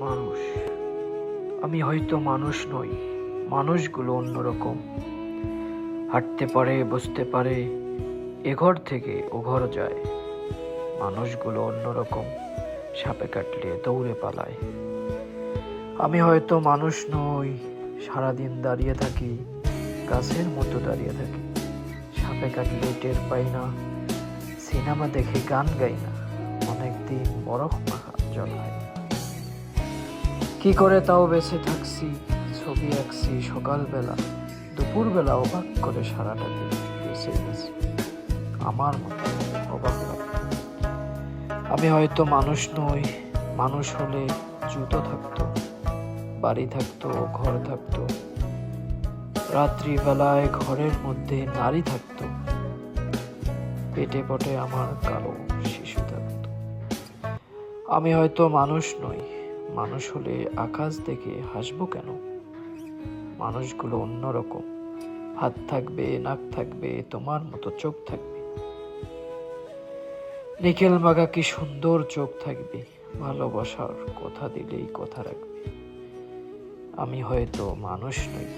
মানুষ। আমি হয়তো মানুষ নই, মানুষগুলো অন্যরকম। হাঁটতে পারে, বসতে পারে, এ ঘর থেকে ও ঘর যায়। মানুষগুলো অন্যরকম, সাপে কাটলে দৌড়ে পালায়। আমি হয়তো মানুষ নই, সারাদিন দাঁড়িয়ে থাকি, গাছের মতো দাঁড়িয়ে থাকি। সাপে কাটলে টের পাই না, সিনেমা দেখে গান গাই না, অনেকদিন বরফ মাখা জল খাই না। কি করে তাও বেঁচে থাকছি, ছবি আঁকছি সকালবেলা, দুপুরবেলা অবাক করে সারাটা দিন বেঁচে গেছি। আমার মতো অবাক লাগে। আমি হয়তো মানুষ নই, মানুষ হলে জুতো থাকতো, বাড়ি থাকতো, ঘর থাকতো, রাত্রিবেলায় ঘরের মধ্যে নারী থাকতো, পেটে পটে আমার কালো শিশু থাকতো। আমি হয়তো মানুষ নই, মানুষ হলে আকাশ দেখে হাসবো কেন? মানুষগুলো অন্যরকম, হাত থাকবে, নাক থাকবে, তোমার মতো চোখ থাকবে, নিকেল মাগা কি সুন্দর চোখ থাকবে, ভালোবাসার কথা দিলেই কথা রাখবে। আমি হয়তো মানুষ নই।